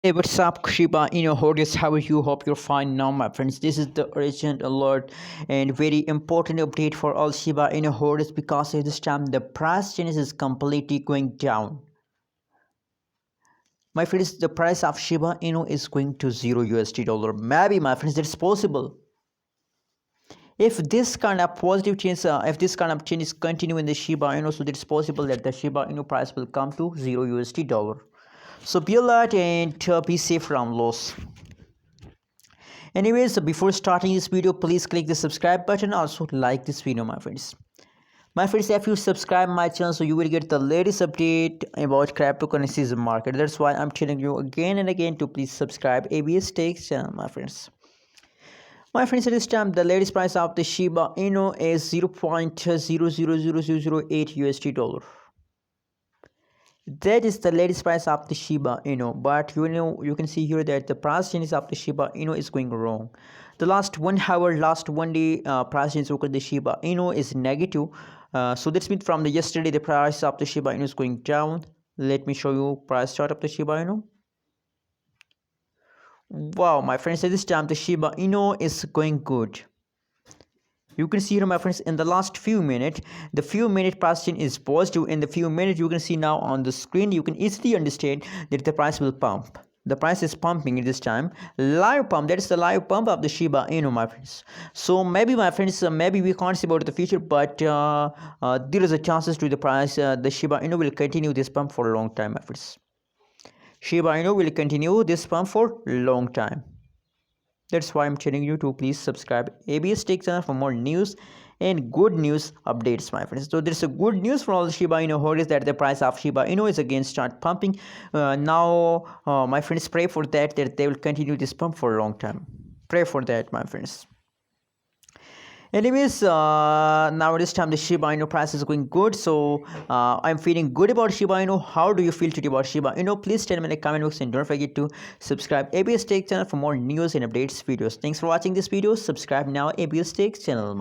Hey, what's up, Shiba Inu holders? How are you? Hope you're fine now, my friends. This is the urgent alert and very important update for all Shiba Inu holders because at this time the price change is completely going down. My friends, the price of Shiba Inu is going to zero USD dollar. Maybe, my friends, that's possible. If this kind of positive change, if this kind of change is continue in the Shiba Inu, so it's possible that the Shiba Inu price will come to zero USD dollar. So be alert and be safe from loss. Anyways, before starting this video, please click the subscribe button. Also like this video, my friends. My friends, if you subscribe my channel, so you will get the latest update about cryptocurrencies market. That's why I'm telling you again and again to please subscribe ABS Takes channel, my friends. My friends, at this time, the latest price of the Shiba Inu is 0.000008 USD dollar. That is the latest price of the Shiba Inu, but you can see here that the price change of the Shiba Inu is going wrong. The last 1 hour, last 1 day price change of the Shiba Inu is negative. So that's means from the yesterday the price of the Shiba Inu is going down. Let me show you price chart of the Shiba Inu. Wow, my friends, at this time the Shiba Inu is going good. You can see here, my friends, in the last few minutes, the few minute price change is positive. In the few minutes, you can see now on the screen, you can easily understand that the price will pump. The price is pumping at this time. Live pump, that is the live pump of the Shiba Inu, my friends. So maybe, my friends, maybe we can't see about the future, but there is a chances to the price. The Shiba Inu will continue this pump for a long time, my friends. Shiba Inu will continue this pump for a long time. That's why I'm telling you to please subscribe ABS Tech channel for more news and good news updates, my friends. So there's a good news for all the Shiba Inu holders that the price of Shiba Inu is again start pumping. Now, my friends, pray for that they will continue this pump for a long time. Pray for that, my friends. Anyways, now this time the Shiba Inu price is going good, so I'm feeling good about Shiba Inu. How do you feel today about Shiba Inu? Please tell me in the comment box and don't forget to subscribe ABS Tech channel for more news and updates videos. Thanks for watching this video. Subscribe now ABS Tech channel.